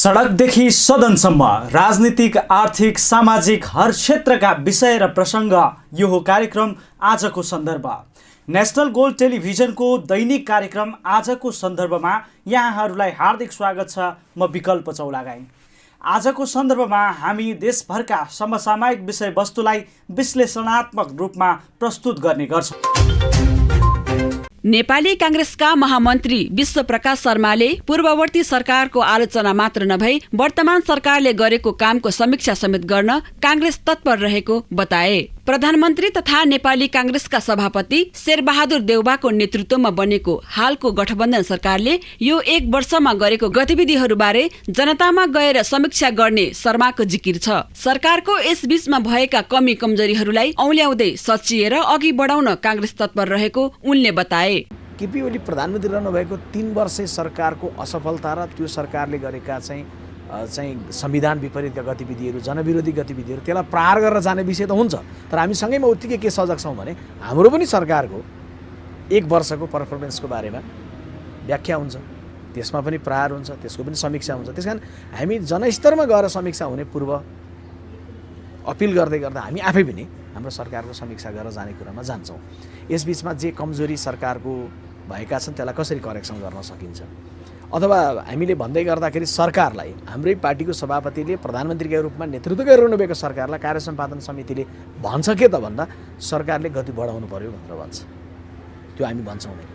सडकदेखि सदनसम्म राजनीतिक, आर्थिक, सामाजिक हर क्षेत्रका विषय र प्रसङ्ग यो हो कार्यक्रम आजको सन्दर्भ। नेशनल गोल्ड टेलिभिजनको दैनिक कार्यक्रम आजको सन्दर्भमा यहाँहरूलाई हार्दिक स्वागत छ। म विकल्प चौलागाई। आजको सन्दर्भमा हामी देशभरका समसामयिक विषयवस्तुलाई विश्लेषणात्मक रूपमा प्रस्तुत गर्ने गर्छौँ। नेपाली कांग्रेसका महामन्त्री विश्वप्रकाश शर्माले पूर्ववर्ती सरकारको आलोचना मात्र नभई वर्तमान सरकारले गरेको कामको समीक्षा समेत गर्न कांग्रेस तत्पर रहेको बताए। प्रधानमन्त्री तथा नेपाली कांग्रेसका सभापति शेरबहादुर देउवाको नेतृत्वमा बनेको हालको गठबन्धन सरकारले यो एक वर्षमा गरेको गतिविधिहरूबारे जनतामा गएर समीक्षा गर्ने शर्माको जिकिर छ। सरकारको यस बीचमा भएका कमी कमजोरीहरूलाई औल्याउँदै सचिएर अघि बढाउन कांग्रेस तत्पर रहेको उनले बताए। केपी ओली प्रधानमन्त्री रहनुभएको 3 वर्षे सरकारको असफलता र त्यो सरकारले गरेका चाहिँ संविधान विपरीतका गतिविधिहरू, जनविरोधी गतिविधिहरू, त्यसलाई प्रहार गरेर जाने विषय त हुन्छ। तर हामी सँगैमा उत्तिकै के सजग छौँ भने हाम्रो पनि सरकारको 1 वर्षको पर्फर्मेन्सको बारेमा व्याख्या हुन्छ, त्यसमा पनि प्रहार हुन्छ, त्यसको पनि समीक्षा हुन्छ। त्यसकारण हामी जनस्तरमा गएर समीक्षा हुने पूर्व अपिल गर्दै गर्दा हामी आफै पनि हाम्रो सरकारको समीक्षा गरेर जाने कुरामा जान्छौँ। यसबीचमा जे कमजोरी सरकारको भएका छन् त्यसलाई कसरी करेक्सन गर्न सकिन्छ, अथवा हामीले भन्दै गर्दाखेरि सरकारलाई हाम्रै पार्टीको सभापतिले प्रधानमन्त्रीका रूपमा नेतृत्व गरिरहनुभएको सरकारलाई कार्य सम्पादन समितिले भन्छ के त भन्दा सरकारले गति बढाउनु पर्यो भनेर भन्छ। त्यो हामी भन्छौँ नै।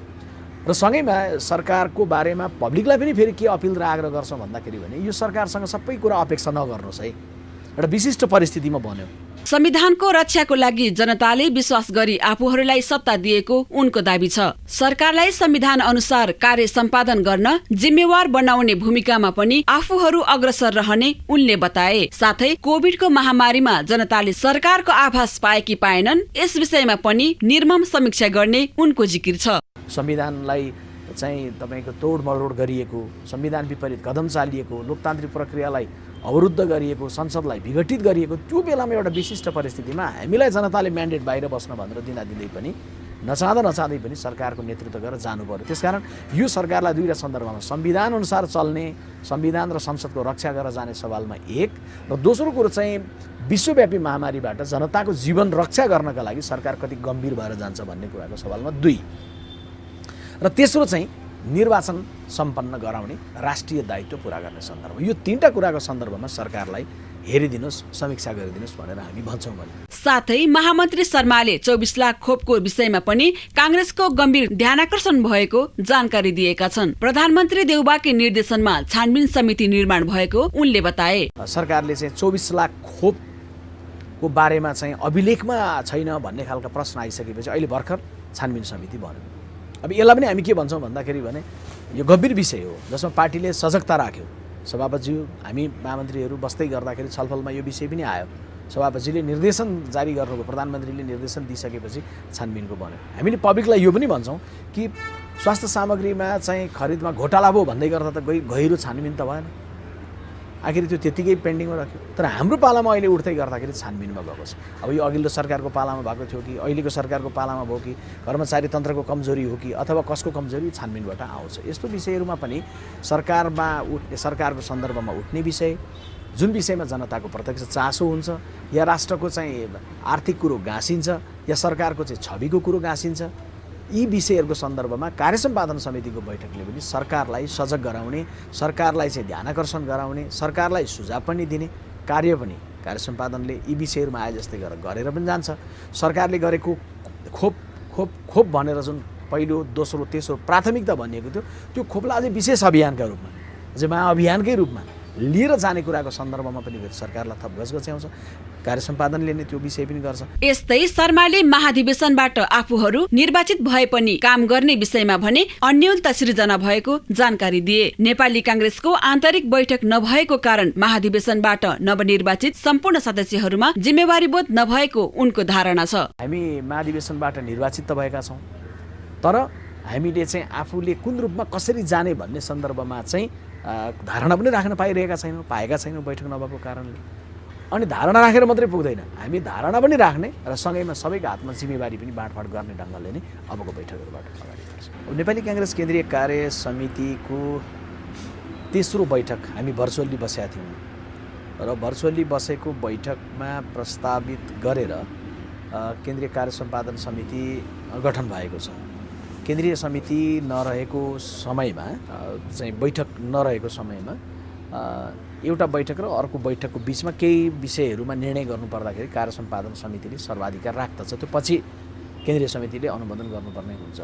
र सँगैमा सरकारको बारेमा पब्लिकलाई पनि फेरि के अपिल र आग्रह गर्छौँ भन्दाखेरि भने यो सरकारसँग सबै कुरा अपेक्षा नगर्नुहोस् है। एउटा विशिष्ट परिस्थितिमा बन्यो। संविधानको रक्षाको लागि जनताले विश्वास गरी आफूहरूलाई सत्ता दिएको उनको दाबी छ। सरकारलाई संविधान अनुसार कार्य सम्पादन गर्न जिम्मेवार बनाउने भूमिकामा पनि आफूहरू अग्रसर रहने उनले बताए। साथै कोभिडको महामारीमा जनताले सरकारको आभास पाए कि पाएनन्, यस विषयमा पनि निर्मम समीक्षा गर्ने उनको जिकिर छ। संविधानलाई चाहिँ तपाईको तोडमरोड गरिएको, संविधान विपरीत कदम चालिएको, लोकतान्त्रिक प्रक्रियालाई अवरुद्ध गरिएको, संसदलाई विघटित गरिएको, त्यो बेलामा एउटा विशिष्ट परिस्थितिमा हामीलाई जनताले म्यान्डेट बाहिर बस्न भनेर दिँदै पनि नचाहँदै पनि सरकारको नेतृत्व गरेर जानु पर्यो। त्यसकारण यो सरकारलाई दुईवटा सन्दर्भमा संविधान अनुसार चल्ने, संविधान र संसदको रक्षा गरेर जाने सवालमा एक, र दोस्रो कुरो चाहिँ विश्वव्यापी महामारीबाट जनताको जीवन रक्षा गर्नका लागि सरकार कति गम्भीर भएर जान्छ भन्ने कुराको सवालमा 2, र तेस्रो चाहिँ निर्वाचन सम्पन्न गराउने राष्ट्रिय दायित्व पूरा गर्ने सन्दर्भ। यो 3टा कुराको सन्दर्भमा सरकारलाई हेरिदिनुहोस्, समीक्षा गरिदिनुहोस् भनेर हामी भन्छौँ। साथै महामन्त्री शर्माले 24 लाख खोपको विषयमा पनि कांग्रेसको गम्भीर ध्यानाकर्षण भएको जानकारी दिएका छन्। प्रधानमन्त्री देउवाकै निर्देशनमा छानबिन समिति निर्माण भएको उनले बताए। सरकारले चाहिँ 24 लाख खोपको बारेमा चाहिँ अभिलेखमा छैन भन्ने खालका प्रश्न आइसकेपछि अहिले भर्खर छानबिन समिति बन्यो। अब यसलाई पनि हामी के भन्छौँ भन्दाखेरि भने यो गम्भीर विषय हो जसमा पार्टीले सजगता राख्यो। सभापतिज्यू, हामी महामन्त्रीहरू बस्दै गर्दाखेरि छलफलमा यो विषय पनि आयो। सभापतिजीले निर्देशन जारी गर्नुभयो, प्रधानमन्त्रीले निर्देशन दिइसकेपछि छानबिनको बन्यो। हामीले पब्लिकलाई यो पनि भन्छौँ कि स्वास्थ्य सामग्रीमा चाहिँ खरिदमा घोटाला भयो भन्दै गर्दा त गहिरो छानबिन त भएन, आखिर त्यो त्यतिकै पेन्डिङमा राख्यो। तर हाम्रो पालामा अहिले उठ्दै गर्दाखेरि छानबिनमा गएको छ। अब यो अघिल्लो सरकारको पालामा भएको थियो कि अहिलेको सरकारको पालामा भयो कि कर्मचारी तन्त्रको कमजोरी हो कि अथवा कसको कमजोरी, छानबिनबाट आउँछ। यस्तो विषयहरूमा पनि सरकारको सन्दर्भमा उठ्ने विषय, जुन विषयमा जनताको प्रत्यक्ष चासो हुन्छ, या राष्ट्रको चाहिँ आर्थिक कुरो गाँसिन्छ, या सरकारको चाहिँ छविको कुरो गाँसिन्छ, यी विषयहरूको सन्दर्भमा कार्य सम्पादन समितिको बैठकले पनि सरकारलाई सजग गराउने, सरकारलाई चाहिँ ध्यानाकर्षण गराउने, सरकारलाई सुझाव पनि दिने कार्य पनि कार्य सम्पादनले यी विषयहरूमा आए जस्तै गरेर पनि जान्छ। सरकारले गरेको खोप भनेर जुन पहिलो, दोस्रो, तेस्रो प्राथमिकता भनिएको थियो, त्यो खोपलाई अझै विशेष अभियानका रूपमा, अझै महाअभियानकै रूपमा लिएर जाने कुराको सन्दर्भमा पनि सरकारलाई थप गजगच्याउँछ। कार्य सम्पादनले नै त्यो विषय पनि गर्छ। यस्तै शर्माले महाधिवेशनबाट आफूहरू निर्वाचित भए पनि काम गर्ने विषयमा भने अन्योलता सृजना भएको जानकारी दिए। नेपाली कांग्रेसको आन्तरिक बैठक नभएको कारण महाधिवेशनबाट नवनिर्वाचित सम्पूर्ण सदस्यहरूमा जिम्मेवारीबोध नभएको उनको धारणा छ। हामी महाधिवेशनबाट निर्वाचित त भएका छौँ, तर हामीले चाहिँ आफूले कुन रूपमा कसरी जाने भन्ने सन्दर्भमा चाहिँ धारणा पनि राख्न पाएका छैनौँ बैठक नभएको कारणले। अनि धारणा राखेर मात्रै पुग्दैन, हामी धारणा पनि राख्ने र सँगैमा सबैको हातमा जिम्मेवारी पनि बाँडफाँड गर्ने ढङ्गले नै अबको बैठकहरूबाट अगाडि बढ्छ। नेपाली कांग्रेस केन्द्रीय कार्य समितिको तेस्रो बैठक हामी भर्चुअल्ली बसेका थियौँ र भर्चुअल्ली बसेको बैठकमा प्रस्तावित गरेर केन्द्रीय कार्य सम्पादन समिति गठन भएको छ। केन्द्रीय समिति नरहेको समयमा चाहिँ बैठक नरहेको समयमा एउटा बैठक र अर्को बैठकको बिचमा केही विषयहरूमा निर्णय गर्नुपर्दाखेरि कार्य सम्पादन समितिले सर्वाधिकार राख्दछ। त्यो पछि केन्द्रीय समितिले अनुमोदन गर्नुपर्ने हुन्छ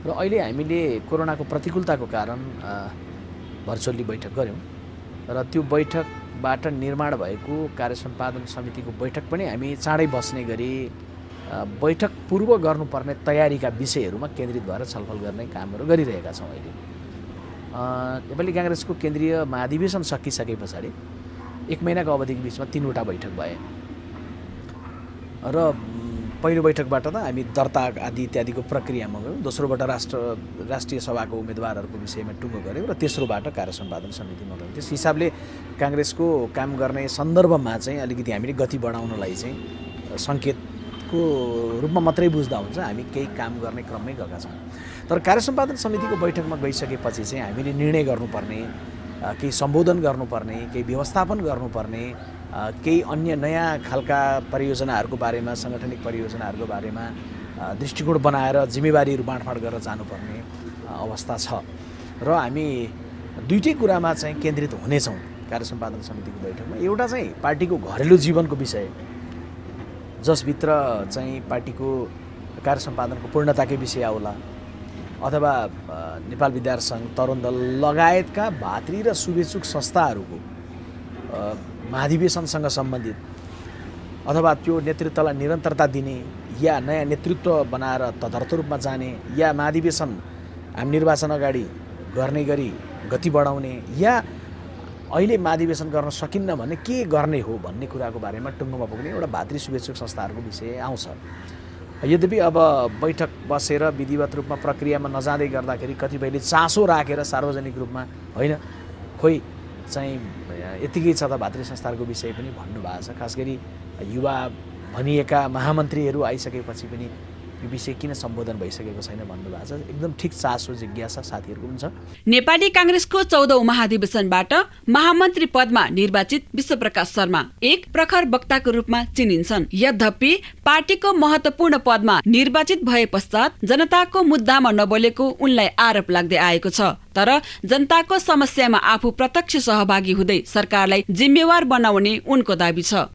र अहिले हामीले कोरोनाको प्रतिकूलताको कारण भर्चुअल्ली बैठक गऱ्यौँ र त्यो बैठकबाट निर्माण भएको कार्य सम्पादन समितिको बैठक पनि हामी चाँडै बस्ने गरी बैठक पूर्व गर्नुपर्ने तयारीका विषयहरूमा केन्द्रित भएर छलफल गर्ने कामहरू गरिरहेका छौँ। अहिले नेपाली काङ्ग्रेसको केन्द्रीय महाधिवेशन सकिसके पछाडि 1 महिनाको अवधिको बिचमा 3वटा बैठक भए र पहिलो बैठकबाट त हामी दर्ता आदि इत्यादिको प्रक्रियामा गयौँ। दोस्रोबाट राष्ट्रिय सभाको उम्मेदवारहरूको विषयमा टुङ्गो गऱ्यौँ र तेस्रोबाट कार्य सम्पादन समितिमा गयौँ। त्यस हिसाबले काङ्ग्रेसको काम गर्ने सन्दर्भमा चाहिँ अलिकति हामीले गति बढाउनलाई चाहिँ सङ्केतको रूपमा मात्रै बुझ्दा हुन्छ, हामी केही काम गर्ने क्रममै गएका छौँ। तर कार्य सम्पादन समितिको बैठकमा गइसकेपछि चाहिँ हामीले निर्णय गर्नुपर्ने, केही सम्बोधन गर्नुपर्ने, केही व्यवस्थापन गर्नुपर्ने, केही अन्य नयाँ खालका परियोजनाहरूको बारेमा, साङ्गठनिक परियोजनाहरूको बारेमा दृष्टिकोण बनाएर जिम्मेवारीहरू बाँडफाँड गरेर जानुपर्ने अवस्था छ र हामी दुईटै कुरामा चाहिँ केन्द्रित हुनेछौँ कार्य सम्पादन समितिको बैठकमा। एउटा चाहिँ पार्टीको घरेलु जीवनको विषय, जसभित्र चाहिँ पार्टीको कार्य सम्पादनको पूर्णताकै विषय आउला, अथवा नेपाल विद्यार्थी सङ्घ, तरुण दल लगायतका भातृ र शुभेच्छुक संस्थाहरूको महाधिवेशनसँग सम्बन्धित अथवा त्यो नेतृत्वलाई निरन्तरता दिने या नयाँ नेतृत्व बनाएर तदर्थ रूपमा जाने या महाधिवेशन हामी निर्वाचन अगाडि गर्ने गरी गति बढाउने या अहिले महाधिवेशन गर्न सकिन्न भने के गर्ने हो भन्ने कुराको बारेमा टुङ्गोमा पुग्ने एउटा भातृ शुभेच्छुक संस्थाहरूको विषय आउँछ। यद्यपि अब बैठक बसेर विधिवत रूपमा प्रक्रियामा नजाँदै गर्दाखेरि कतिपयले चासो राखेर सार्वजनिक रूपमा होइन खोइ चाहिँ यतिकै छ त भातृ संस्थाहरूको विषय पनि भन्नुभएको छ। खास गरी युवा भनिएका महामन्त्रीहरू आइसकेपछि पनि यो विषय किन सम्बोधन भइसकेको छैन भन्नुभएको छ। एकदम ठिक चासो जिज्ञासा साथीहरूको पनि छ। नेपाली काङ्ग्रेसको 14औं महाधिवेशनबाट महामन्त्री पदमा निर्वाचित विश्वप्रकाश शर्मा एक प्रखर वक्ताको रूपमा चिनिन्छन्। यद्यपि पार्टीको महत्वपूर्ण पदमा निर्वाचित भए पश्चात जनताको मुद्दामा नबोलेको उनलाई आरोप लाग्दै आएको छ। तर जनताको समस्यामा आफू प्रत्यक्ष सहभागी हुँदै सरकारलाई जिम्मेवार बनाउने उनको दाबी छ।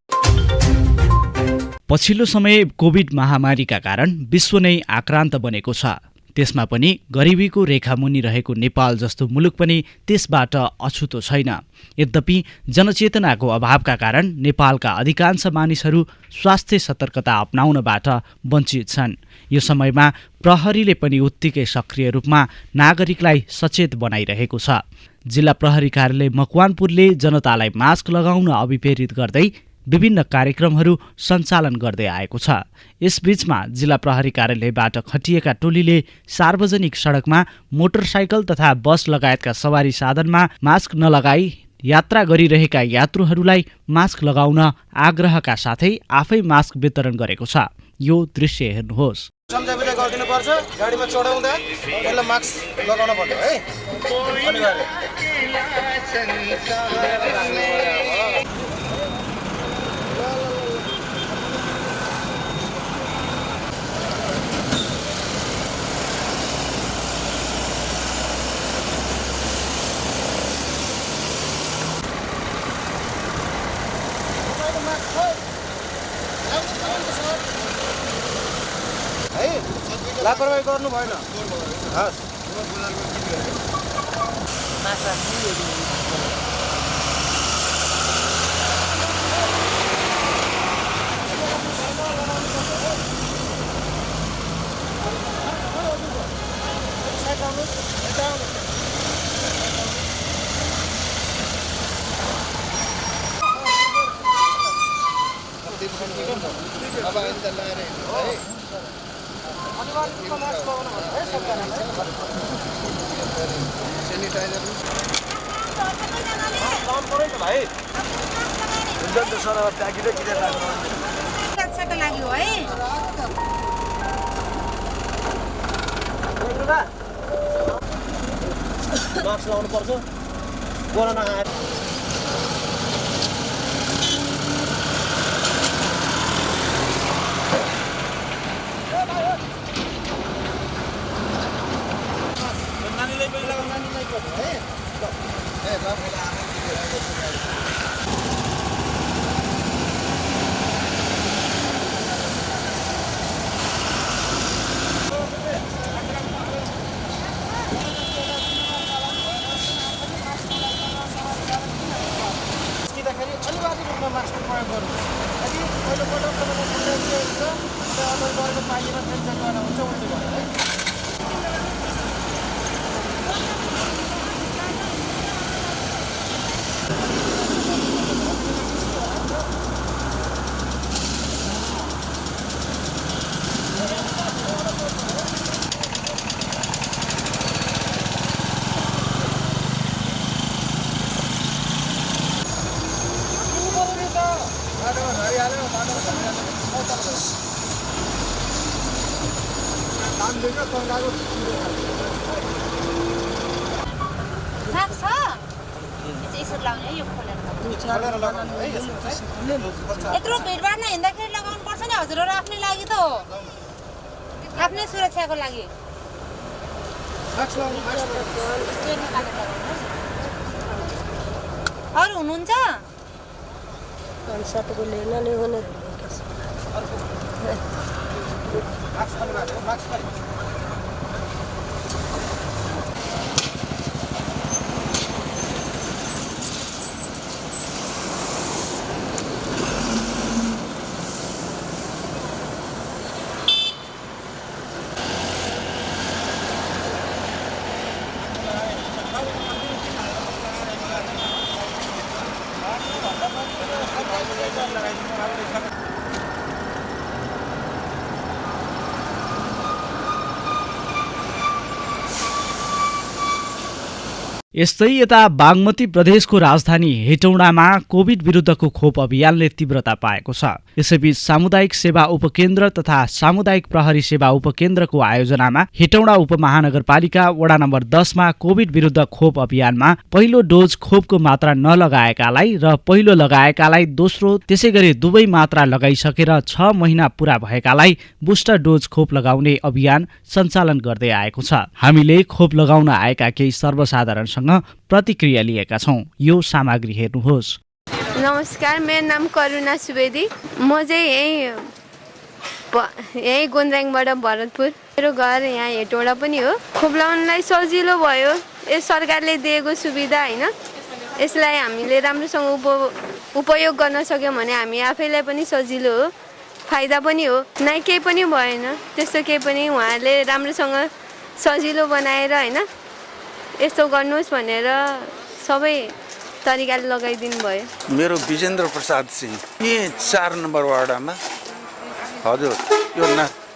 पछिल्लो समय कोभिड महामारीका कारण विश्व नै आक्रान्त बनेको छ। त्यसमा पनि गरिबीको रेखामुनि रहेको नेपाल जस्तो मुलुक पनि त्यसबाट अछुतो छैन। यद्यपि जनचेतनाको अभावका कारण नेपालका अधिकांश मानिसहरू स्वास्थ्य सतर्कता अपनाउनबाट वञ्चित छन्। यो समयमा प्रहरीले पनि उत्तिकै सक्रिय रूपमा नागरिकलाई सचेत बनाइरहेको छ। जिल्ला प्रहरी कार्यालय मकवानपुरले जनतालाई मास्क लगाउन अभिप्रेरित गर्दै विभिन्न कार्यक्रमहरू सञ्चालन गर्दै आएको छ। यसबीचमा जिल्ला प्रहरी कार्यालयबाट खटिएका टोलीले सार्वजनिक सडकमा मोटरसाइकल तथा बस लगायतका सवारी साधनमा मास्क नलगाई यात्रा गरिरहेका यात्रुहरूलाई मास्क लगाउन आग्रहका साथै आफै मास्क वितरण गरेको छ। यो दृश्य हेर्नुहोस्। सम्झाबुझा गरिदिनु पर्छ, गाडीमा चढाउँदा पहिला मास्क लगाउन पर्यो है। लापरवाही गर्नु भएन। हस् अब अहिले लगाएर है सेनिटाइजर भाइ सुरक्षाको लागि हो है। मास्क लगाउनु पर्छ। निस्किँदाखेरि अनिवार्य रूपमा मास्कको प्रयोग गर्नु। यदि पहिलोपल्ट तपाईँलाई कन्ट्याक्ट हुन्छ त्यो अदर गरेको पाइएन फेरि चेक गर्दा हुन्छ उल्टी भयो है। लाग्छ यसो लाउने यो खोलेर यत्रो भिडभाडमा हिँड्दाखेरि लगाउनु पर्छ नि हजुरहरू आफ्नै लागि त हो आफ्नै सुरक्षाको लागि अरू हुनुहुन्छ यस्तै यता बागमती प्रदेशको राजधानी हेटौडामा कोभिड विरुद्धको खोप अभियानले तीव्रता पाएको छ। यसैबीच सामुदायिक सेवा उपकेन्द्र तथा सामुदायिक प्रहरी सेवा उपकेन्द्रको आयोजनामा हेटौडा उपमहानगरपालिका वडा नम्बर 10मा कोभिड विरुद्ध खोप अभियानमा पहिलो डोज खोपको मात्रा नलगाएकालाई र पहिलो लगाएकालाई दोस्रो त्यसै गरी दुवै मात्रा लगाइसकेर 6 महिना पूरा भएकालाई बुस्टर डोज खोप लगाउने अभियान सञ्चालन गर्दै आएको छ। हामीले खोप लगाउन आएका केही सर्वसाधारणसँग प्रतिक्रिया लिएका छौं। यो सामग्री हेर्नुहोस्। नमस्कार, मेरो नाम करुणा सुवेदी। म चाहिँ यही गोन्द्राङबाट भरतपुर। मेरो घर यहाँ हेटौडा पनि हो। खोप लगाउनलाई सजिलो भयो। यो सरकारले दिएको सुविधा होइन, यसलाई हामीले राम्रोसँग उपयोग गर्न सक्यौँ भने हामी आफैलाई पनि सजिलो हो, फाइदा पनि हो। न केही पनि भएन, त्यस्तो केही पनि उहाँहरूले राम्रोसँग सजिलो बनाएर होइन यस्तो गर्नुहोस् भनेर सबै तरिकाले लगाइदिनु भयो। मेरो विजेन्द्र प्रसाद सिंह, यही 4 नम्बर वार्डमा। हजुर, यो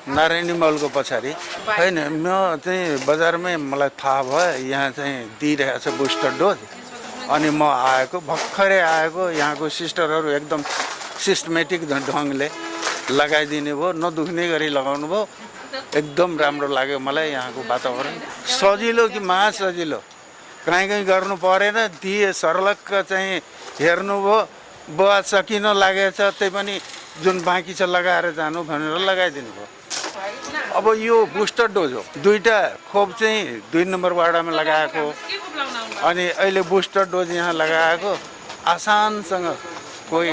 नारायणी मलको पछाडि होइन, म चाहिँ बजारमै मलाई थाहा भयो यहाँ चाहिँ दिइरहेछ बुस्टर डोज। अनि म आएको, भर्खरै आएको, यहाँको सिस्टरहरू एकदम सिस्टमेटिक ढङ्गले लगाइदिने भयो, नदुख्ने गरी लगाउनु भयो। एकदम राम्रो लाग्यो मलाई यहाँको वातावरण। सजिलो कि महासजिलो, कहीँ गर्नु परेन। दिए सर्लक्क चाहिँ हेर्नुभयो, बुवा सकिन लागेछ, त्यही पनि जुन बाँकी छ लगाएर जानु भनेर लगाइदिनु भयो। अब यो बुस्टर डोज हो, 2टा खोप चाहिँ 2 नम्बर वार्डमा लगाएको, अनि अहिले बुस्टर डोज यहाँ लगाएको। आसानसँग कोही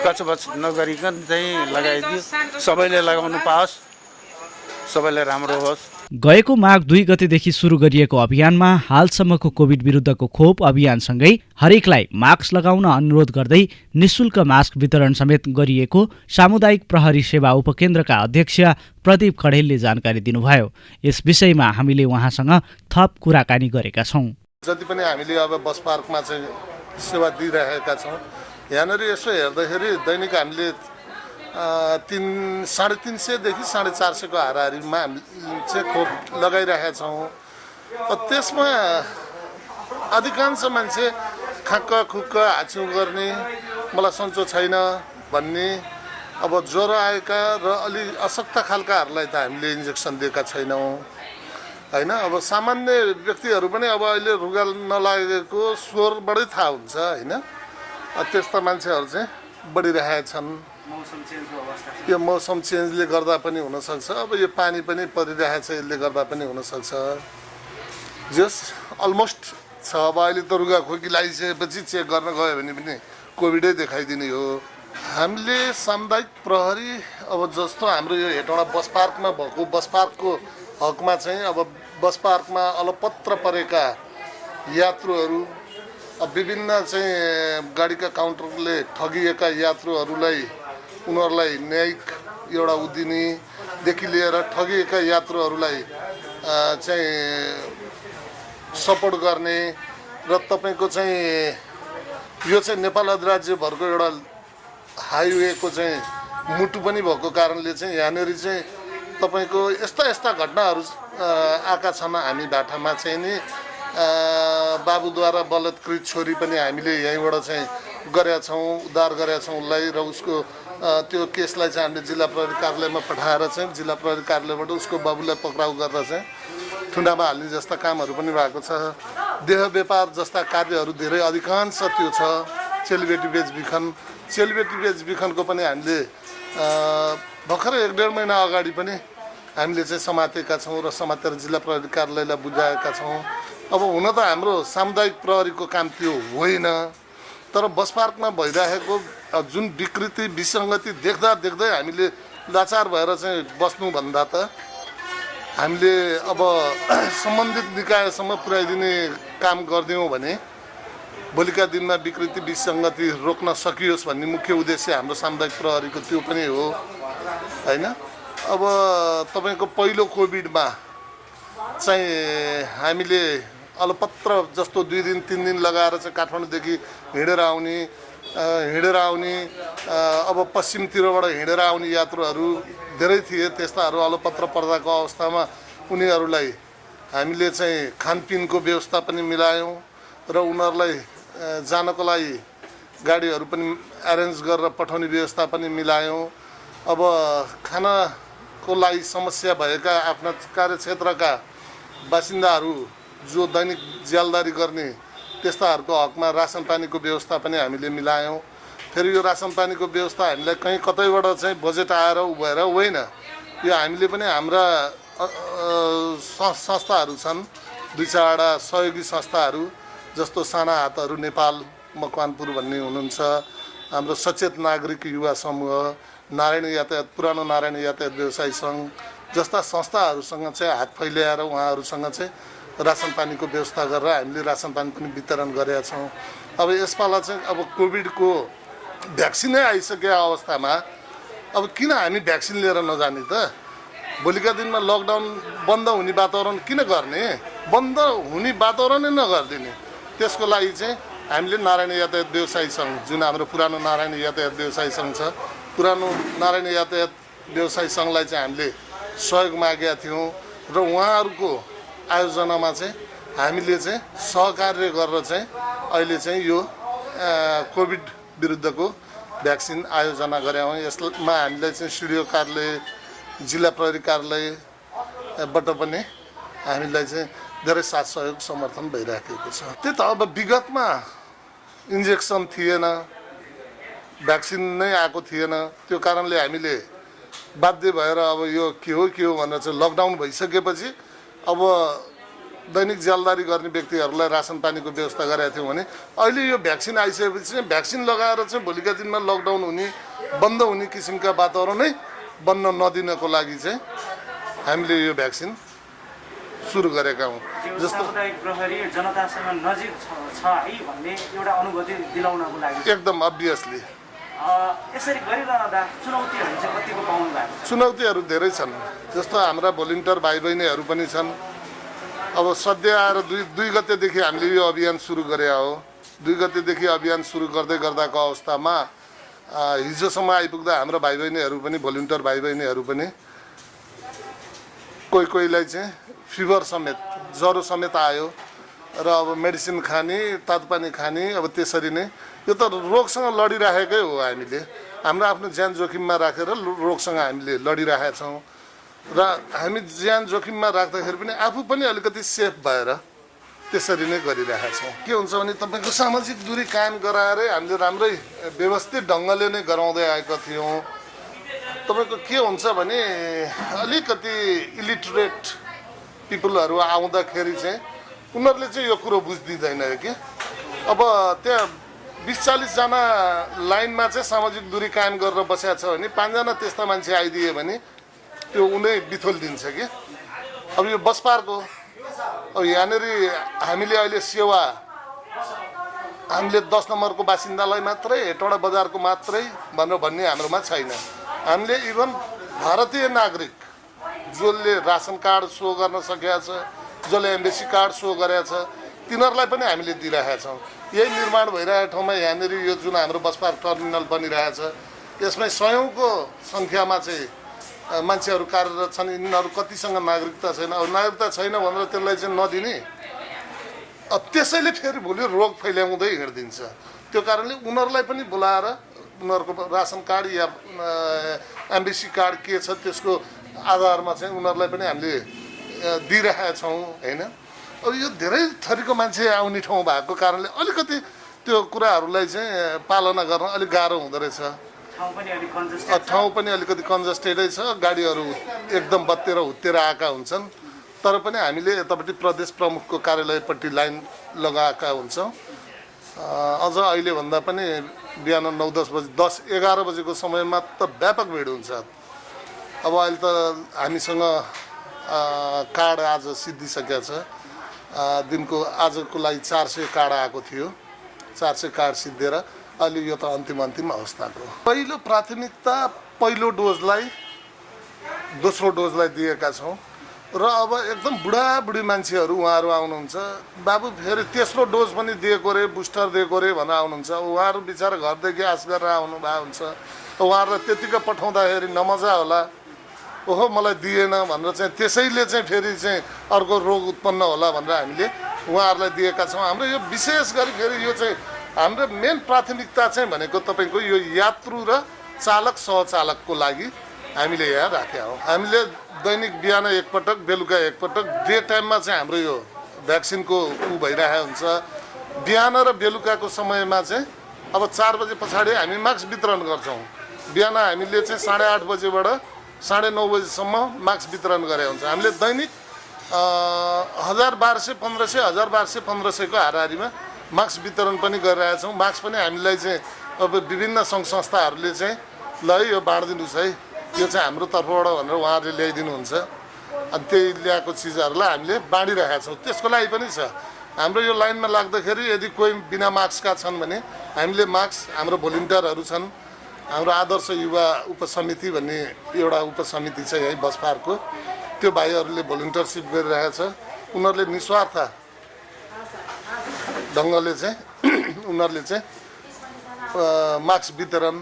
कचबच नगरिकन चाहिँ लगाइदियो। सबैले लगाउनु पाओस्, सबैलाई राम्रो होस्। गएको माघ 2 गतेदेखि सुरु गरिएको अभियानमा हालसम्मको कोभिड विरुद्धको खोप अभियानसँगै हरेकलाई मास्क लगाउन अनुरोध गर्दै निशुल्क मास्क वितरण समेत गरिएको सामुदायिक प्रहरी सेवा उपकेन्द्रका अध्यक्ष प्रदीप कडेलले जानकारी दिनुभयो। यस विषयमा हामीले उहाँसँग थप कुराकानी गरेका छौं। जति पनि हामीले अब बस पार्कमा चाहिँ सेवा दिइरहेका छौँ, यहाँनिर यसो हेर्दाखेरि दैनिक हामीले 350 देखि 450 को हाराहारीमा हामी चाहिँ खोप लगाइरहेका छौँ। त्यसमा अधिकांश मान्छे खाक्क खुक्क हाछिउ गर्ने, मलाई सन्चो छैन भन्ने, अब ज्वरो आएका र अलि अशक्त खालकाहरूलाई त हामीले इन्जेक्सन दिएका छैनौँ। होइन। अब सामान्य व्यक्तिहरू पनि अब अहिले रुगा नलागेको स्वरबाटै थाहा हुन्छ होइन। त्यस्ता मान्छेहरू चाहिँ बढिरहेका छन्। यो मौसम चेन्जले गर्दा पनि हुनसक्छ, अब यो पानी पनि परिरहेको छ यसले गर्दा पनि हुनसक्छ। जस अलमोस्ट छ। अब अहिले त रुगा खोकी लगाइसकेपछि चेक गर्न गयो भने पनि कोभिडै देखाइदिने हो। हामीले सामुदायिक प्रहरी अब जस्तो हाम्रो यो हेटौँडा बस पार्कमा भएको बस पार्कको हकमा चाहिँ अब बस पार्कमा अलपत्र परेका यात्रुहरू, अब विभिन्न चाहिँ गाडीका काउन्टरले ठगिएका यात्रुहरूलाई उनीहरूलाई न्यायिक एउटा उदिनीदेखि लिएर ठगिएका यात्रुहरूलाई चाहिँ सपोर्ट गर्ने र तपाईँको चाहिँ यो चाहिँ नेपाल अधिराज्यभरको एउटा हाइवेको चाहिँ मुटु पनि भएको कारणले चाहिँ यहाँनिर चाहिँ तपाईँको यस्ता यस्ता घटनाहरू आएका छन्। हामी बाटामा चाहिँ नि बाबुद्वारा बलात्कृत छोरी पनि हामीले यहीँबाट चाहिँ गरेका छौँ, उद्धार गरेका छौँ उसलाई र उसको त्यो केसलाई चाहिँ हामीले जिल्ला प्रहरी कार्यालयमा पठाएर चाहिँ जिल्ला प्रहरी कार्यालयबाट उसको बाबुलाई पक्राउ गरेर चाहिँ थुनामा हाल्ने जस्ता कामहरू पनि भएको छ। देह व्यापार जस्ता कार्यहरू धेरै अधिकांश त्यो छ। चेलीबेटी बेचबिखनको पनि हामीले भर्खरै 1.5 महिना अगाडि पनि हामीले चाहिँ समातेका छौँ र समातेर जिल्ला प्रहरी कार्यालयलाई बुझाएका छौँ। अब हुन त हाम्रो सामुदायिक प्रहरीको काम त्यो होइन, तर बस पार्कमा भइरहेको जुन विकृति विसङ्गति देख्दा हामीले लाचार भएर चाहिँ बस्नुभन्दा त हामीले अब सम्बन्धित निकायसम्म पुर्याइदिने काम गरिदियौँ भने भोलिका दिनमा विकृति विसङ्गति रोक्न सकियोस् भन्ने मुख्य उद्देश्य हाम्रो सामुदायिक प्रहरीको त्यो पनि हो होइन। अब तपाईँको पहिलो कोभिडमा चाहिँ हामीले अलपत्र जस्तो 2 दिन 3 दिन लगाएर चाहिँ काठमाडौँदेखि हिँडेर आउने अब पश्चिमतिरबाट हिँडेर आउने यात्रुहरू धेरै थिए। त्यस्ताहरू अलपत्र पर्दाको अवस्थामा उनीहरूलाई हामीले चाहिँ खानपिनको व्यवस्था पनि मिलायौँ र उनीहरूलाई जानको लागि गाडीहरू पनि एरेन्ज गरेर पठाउने व्यवस्था पनि मिलायौँ। अब खानाको लागि समस्या भएका आफ्ना कार्यक्षेत्रका बासिन्दाहरू जो दैनिक ज्यालदारी गर्ने त्यस्ताहरूको हकमा रासन पानीको व्यवस्था पनि हामीले मिलायौँ। फेरि यो रासन पानीको व्यवस्था हामीलाई कहीँ कतैबाट चाहिँ बजेट आएर भएर होइन, यो हामीले पनि हाम्रा संस्थाहरू छन्, 2-4वटा सहयोगी संस्थाहरू जस्तो साना हातहरू नेपाल मकवानपुर भन्ने हुनुहुन्छ, हाम्रो सचेत नागरिक युवा समूह, नारायण यातायात पुरानो नारायण यातायात व्यवसायी सङ्घ जस्ता संस्थाहरूसँग चाहिँ हात फैल्याएर उहाँहरूसँग चाहिँ रासन पानीको व्यवस्था गरेर हामीले रासन पानी पनि वितरण गरेका छौँ। अब यसपाला चाहिँ अब कोभिडको भ्याक्सिनै आइसकेको अवस्थामा अब किन हामी भ्याक्सिन लिएर नजाने त? भोलिका दिनमा लकडाउन बन्द हुने वातावरण किन गर्ने? बन्द हुने वातावरणै नगरिदिने। त्यसको लागि चाहिँ हामीले नारायण यातायात व्यवसायी सङ्घ जुन हाम्रो पुरानो नारायण यातायात व्यवसायी सङ्घ छ, पुरानो नारायण यातायात व्यवसायी सङ्घलाई चाहिँ हामीले सहयोग मागेका थियौँ र उहाँहरूको आयोजनामा चाहिँ हामीले चाहिँ सहकार्य गरेर चाहिँ अहिले चाहिँ यो कोभिड विरुद्धको भ्याक्सिन आयोजना गऱ्यौँ। यसमा हामीलाई चाहिँ सिडिओ कार्यालय, जिल्ला प्रहरी कार्यालयबाट पनि हामीलाई चाहिँ धेरै साथ सहयोग समर्थन भइराखेको छ। त्यही त अब विगतमा इन्जेक्सन थिएन, भ्याक्सिन नै आएको थिएन, त्यो कारणले हामीले बाध्य भएर अब यो के हो भनेर चाहिँ लकडाउन भइसकेपछि अब दैनिक ज्यालदारी गर्ने व्यक्तिहरूलाई रासन पानीको व्यवस्था गरेका थियौँ भने अहिले यो भ्याक्सिन आइसकेपछि चाहिँ भ्याक्सिन लगाएर चाहिँ भोलिका दिनमा लकडाउन हुने बन्द हुने किसिमका वातावरणै बन्न नदिनको लागि चाहिँ हामीले यो भ्याक्सिन सुरु गरेका हौँ। जस्तो सामुदायिक प्रहरी जनतासँग नजिक छ है भन्ने एउटा अनुभूति दिलाउनको लागि एकदम अभियसली यसरी गरिरहँदा चुनौतीहरू चाहिँ कतिको पाउनु भएको छ? चुनौतीहरू धेरै छन्। जस्तो हाम्रा भोलिन्टियर भाइ बहिनीहरू पनि छन्। अब सद्य आएर 2 गतेदेखि हामीले यो अभियान सुरु गरे हो। 2 गतेदेखि अभियान सुरु गर्दाको अवस्थामा हिजोसम्म आइपुग्दा हाम्रो भाइ बहिनीहरू पनि भोलिन्टियर भाइ बहिनीहरू पनि कोहीलाई चाहिँ फिभर समेत ज्वरो समेत आयो र अब मेडिसिन खाने, तातोपानी खाने, अब त्यसरी नै यो त रोगसँग लडिराखेकै हो। हामीले हाम्रो आफ्नो ज्यान जोखिममा राखेर रोगसँग हामीले लडिरहेका छौँ र हामी ज्यान जोखिममा राख्दाखेरि पनि आफू पनि अलिकति सेफ भएर त्यसरी नै गरिरहेका छौँ। के हुन्छ भने तपाईँको सामाजिक दूरी कायम गराएरै हामीले राम्रै व्यवस्थित ढङ्गले नै गराउँदै आएका थियौँ। तपाईँको के हुन्छ भने अलिकति इलिटरेट पिपुलहरू आउँदाखेरि चाहिँ उनीहरूले चाहिँ यो कुरो बुझिदिँदैन कि अब त्यहाँ 20-40 जना लाइनमा चाहिँ सामाजिक दूरी कायम गरेर बसेको छ भने 5 जना त्यस्ता मान्छे आइदिए भने त्यो उनी बिथोल दिन्छ कि। अब यो बस पार्क हो, अब यहाँनिर हामीले अहिले सेवा हामीले 10 नम्बरको बासिन्दालाई मात्रै हेटौडा बजारको मात्रै भनेर भन्ने हाम्रोमा छैन। हामीले इभन भारतीय नागरिक जसले रासन कार्ड सो गर्न सकेका छ, जसले एम्बेसी कार्ड सो गरेका छ, तिनीहरूलाई पनि हामीले दिइरहेका छौँ। यही निर्माण भइरहेको ठाउँमा यहाँनिर यो जुन हाम्रो बस पार्क टर्मिनल बनिरहेछ यसमै सयौँको सङ्ख्यामा चाहिँ मान्छेहरू कार्यरत छन्। यिनीहरू कतिसँग नागरिकता छैन, अब नागरिकता छैन भनेर त्यसलाई चाहिँ नदिने, अब त्यसैले फेरि भोलि रोग फैल्याउँदै हिँडिदिन्छ। त्यो कारणले उनीहरूलाई पनि बोलाएर उनीहरूको रासन कार्ड या एम्बेसी कार्ड के छ त्यसको आधारमा चाहिँ उनीहरूलाई पनि हामीले दिइरहेका छौँ होइन। अब यो धेरै थरीको मान्छे आउने ठाउँ भएको कारणले अलिकति त्यो कुराहरूलाई चाहिँ पालना गर्न अलिक गाह्रो हुँदो रहेछ। ठाउँ पनि अलिकति कन्जस्टेडै छ, गाडीहरू एकदम बत्तेर हुत्तेर आएका हुन्छन्। तर पनि हामीले यतापट्टि प्रदेश प्रमुखको कार्यालयपट्टि लाइन लगाएका हुन्छौँ। अझ अहिलेभन्दा पनि बिहान 9-10 बजे 10-11 बजेको समयमा त व्यापक भिड हुन्छ। अब अहिले त हामीसँग कार्ड आज सिद्धिसकेको छ। दिनको आजको लागि 400 कार्ड आएको थियो, 400 कार्ड सिद्धिएर अहिले यो त अन्तिम अवस्थाको। पहिलो प्राथमिकता पहिलो डोजलाई, दोस्रो डोजलाई दिएका छौँ र अब एकदम बुढाबुढी मान्छेहरू उहाँहरू आउनुहुन्छ। बाबु फेरि तेस्रो डोज पनि दिएको रे, बुस्टर दिएको रे भनेर आउनुहुन्छ। उहाँहरू बिचरा घरदेखि आश गरेर आउनु भएको हुन्छ। उहाँहरूलाई त्यतिकै पठाउँदाखेरि नमजा होला, ओहो मलाई दिएन भनेर चाहिँ त्यसैले चाहिँ फेरि चाहिँ अर्को रोग उत्पन्न होला भनेर हामीले उहाँहरूलाई दिएका छौँ। हाम्रो यो विशेष गरी फेरि यो चाहिँ हाम्रो मेन प्राथमिकता चाहिँ भनेको तपाईँको यो यात्रु र चालक सहचालकको लागि हामीले यहाँ राखेका हौँ। हामीले दैनिक बिहान एकपटक, बेलुका एकपटक, डे टाइममा चाहिँ हाम्रो यो भ्याक्सिनको भइरहेको हुन्छ। बिहान र बेलुकाको समयमा चाहिँ अब 4 बजे पछाडि हामी मास्क वितरण गर्छौँ। बिहान हामीले चाहिँ 8:30 बजेबाट 9:30 बजीसम्म मास्क वितरण गरे हुन्छ। हामीले दैनिक 1200-1500, 1200-1500को हाराहारीमा मास्क वितरण पनि गरिरहेका छौँ। मास्क पनि हामीलाई चाहिँ अब विभिन्न सङ्घ संस्थाहरूले चाहिँ ल यो बाँडिदिनुहोस् है, यो चाहिँ हाम्रो तर्फबाट भनेर उहाँहरूले ल्याइदिनुहुन्छ। अनि त्यही ल्याएको चिजहरूलाई हामीले बाँडिरहेका छौँ। त्यसको लागि पनि छ। हाम्रो यो लाइनमा लाग्दाखेरि यदि कोही बिना मास्कका छन् भने हामीले मास्क, हाम्रो भोलिन्टियरहरू छन्, हाम्रो आदर्श युवा उपसमिति भन्ने एउटा उपसमिति छ यहीँ बस पार्कको, त्यो भाइहरूले भोलिन्टियरसिप गरिरहेको छ। उनीहरूले निस्वार्थ ढङ्गले चाहिँ उनीहरूले चाहिँ मास्क वितरण,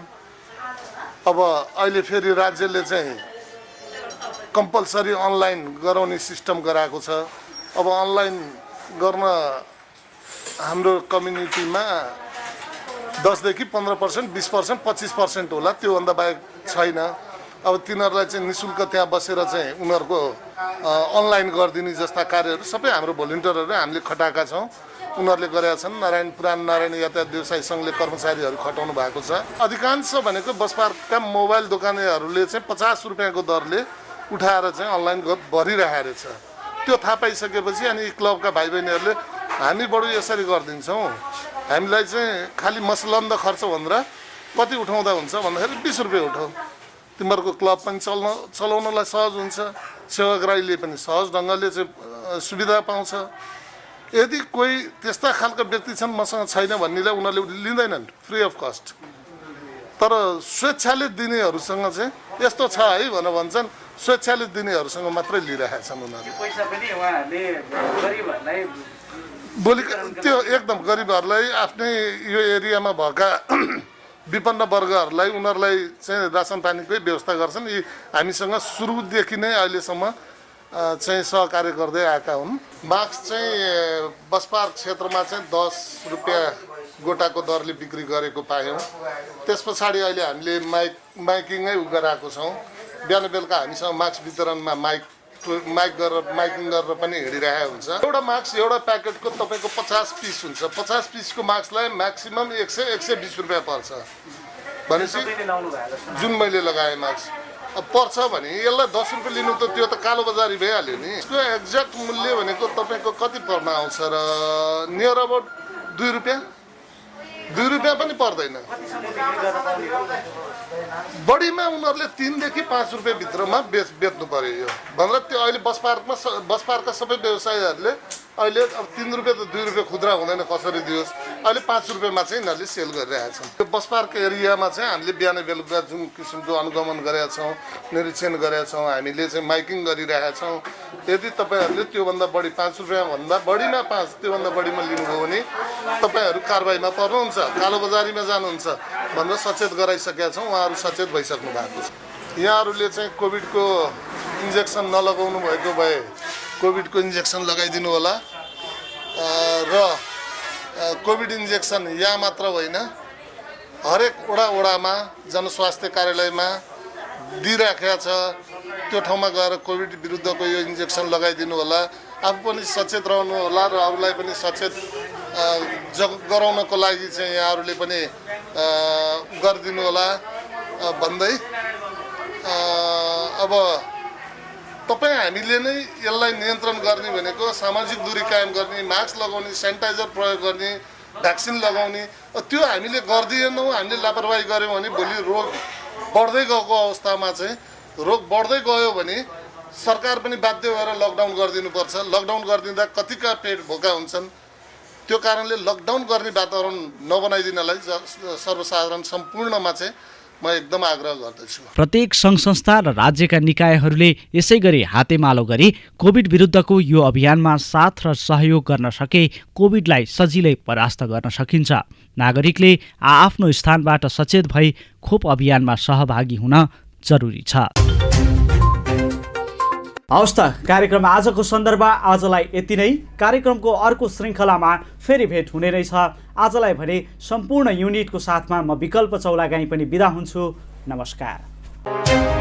अब अहिले फेरि राज्यले चाहिँ कम्पलसरी अनलाइन गराउने सिस्टम गराएको छ। अब अनलाइन गर्न हाम्रो कम्युनिटीमा 10 देखि 15%, 20%, 25% होला, त्योभन्दा बाहेक छैन। अब तिनीहरूलाई चाहिँ निःशुल्क त्यहाँ बसेर चाहिँ उनीहरूको अनलाइन गरिदिने जस्ता कार्यहरू सबै हाम्रो भोलिन्टियरहरू हामीले खटाएका छौँ। उनीहरूले गरेका छन्। नारायण यातायात व्यवसाय सङ्घले कर्मचारीहरू खटाउनु भएको छ। अधिकांश भनेको बस पार्कका मोबाइल दोकानेहरूले चाहिँ 50 रुपियाँको दरले उठाएर चाहिँ अनलाइन भरिरहेको रहेछ। त्यो थाहा पाइसकेपछि अनि क्लबका भाइ बहिनीहरूले हामी बरु यसरी गरिदिन्छौँ, हामीलाई चाहिँ खालि मसलन्द खर्च भनेर कति उठाउँदा हुन्छ भन्दाखेरि 20 रुपियाँ उठाऊ, तिमीहरूको क्लब पनि चलाउनलाई सहज हुन्छ, सेवाग्राहीले पनि सहज ढङ्गले चाहिँ सुविधा पाउँछ। यदि कोही त्यस्ता खालका व्यक्ति छन् मसँग छैन भन्नेलाई उनीहरूले लिँदैनन् फ्री अफ कस्ट। तर स्वेच्छाले दिनेहरूसँग चाहिँ यस्तो छ है भनेर भन्छन्, स्वेच्छाले दिनेहरूसँग मात्रै लिइरहेका छन् उनीहरूले। पैसा पनि उहाँहरूले गरिबहरूलाई भोलि त्यो एकदम गरिबहरूलाई आफ्नै यो एरियामा भएका विपन्न वर्गहरूलाई उनीहरूलाई चाहिँ रासन पानीकै व्यवस्था गर्छन्। यी हामीसँग सुरुदेखि नै अहिलेसम्म चाहिँ सहकार्य गर्दै आएका हुन्। मास्क चाहिँ बस पार्क क्षेत्रमा चाहिँ 10 रुपियाँ गोटाको दरले बिक्री गरेको पायौँ। त्यस पछाडि अहिले हामीले माइकिङै गराएको छौँ। बिहान बेलुका हामीसँग मास्क वितरणमा माइकिङ गरेर पनि हिँडिरहेको हुन्छ। एउटा मास्क एउटा प्याकेटको तपाईँको 50 पिस हुन्छ। 50 पिसको मास्कलाई म्याक्सिमम 100-120 रुपियाँ पर्छ। भनेपछि जुन मैले लगाएँ मास्क पर्छ भने यसलाई 10 रुपियाँ लिनु त त्यो त कालो बजारी भइहाल्यो नि। यसको एक्ज्याक्ट मूल्य भनेको तपाईँको कति पर्न आउँछ र नियर अबाउट 2 रुपियाँ पनि पर्दैन। बढीमा उनीहरूले 3 देखि 5 रुपियाँ भित्रमा बेच्नु पर्यो यो भनेर त्यो अहिले बस पार्कका सबै व्यवसायीहरूले अहिले अब 3 रुपियाँ त 2 रुपियाँ खुद्रा हुँदैन कसरी दियोस्, अहिले 5 रुपियाँमा चाहिँ यिनीहरूले सेल गरिरहेका छन्। त्यो बस पार्क एरियामा चाहिँ हामीले बिहान बेलुका जुन किसिमको अनुगमन गरेका छौँ, निरीक्षण गरेका छौँ, हामीले चाहिँ माइकिङ गरिरहेका छौँ। यदि तपाईँहरूले त्योभन्दा बढी 5 रुपियाँभन्दा बढीमा 5 त्योभन्दा बढीमा लिनुभयो भने तपाईँहरू कारबाहीमा पर्नुहुन्छ, कालो बजारीमा जानुहुन्छ भनेर सचेत गराइसकेका छौँ। उहाँहरू सचेत भइसक्नु भएको छ। यहाँहरूले चाहिँ कोभिडको इन्जेक्सन नलगाउनु भएको भए कोभिडको इन्जेक्सन लगाइदिनु होला र कोभिड इन्जेक्सन यहाँ मात्र होइन हरेक वडामा जनस्वास्थ्य कार्यालयमा दिइराखेका छ। त्यो ठाउँमा गएर कोभिड विरुद्धको यो इन्जेक्सन लगाइदिनु होला। आफू पनि सचेत रहनु होला र अरूलाई पनि सचेत गराउनको लागि चाहिँ यहाँहरूले पनि गरिदिनु होला भन्दै अब तपाईँ हामीले नै यसलाई नियन्त्रण गर्ने भनेको सामाजिक दूरी कायम गर्ने, मास्क लगाउने, सेनिटाइजर प्रयोग गर्ने, भ्याक्सिन लगाउने, त्यो हामीले गर्दिएनौँ, हामीले लापरवाही गऱ्यौँ भने भोलि रोग बढ्दै गएको अवस्थामा चाहिँ रोग बढ्दै गयो भने सरकार पनि बाध्य भएर लकडाउन गरिदिनुपर्छ। लकडाउन गरिदिँदा कतिका पेट भोका हुन्छन्। त्यो कारणले लकडाउन गर्ने वातावरण नबनाइदिनलाई सर्वसाधारण सम्पूर्णमा चाहिँ म एकदम आग्रह गर्दछु। प्रत्येक सङ्घ संस्था र राज्यका निकायहरूले यसै गरी हातेमालो गरी कोभिड विरुद्धको यो अभियानमा साथ र सहयोग गर्न सके कोभिडलाई सजिलै परास्त गर्न सकिन्छ। नागरिकले आआफ्नो स्थानबाट सचेत भई खोप अभियानमा सहभागी हुन जरुरी छ। हवस् त, कार्यक्रम आजको सन्दर्भ आजलाई यति नै। कार्यक्रमको अर्को श्रृङ्खलामा फेरि भेट हुने रहेछ। आजलाई भने सम्पूर्ण युनिटको साथमा म विकल्प चौलागाई पनि बिदा हुन्छु। नमस्कार।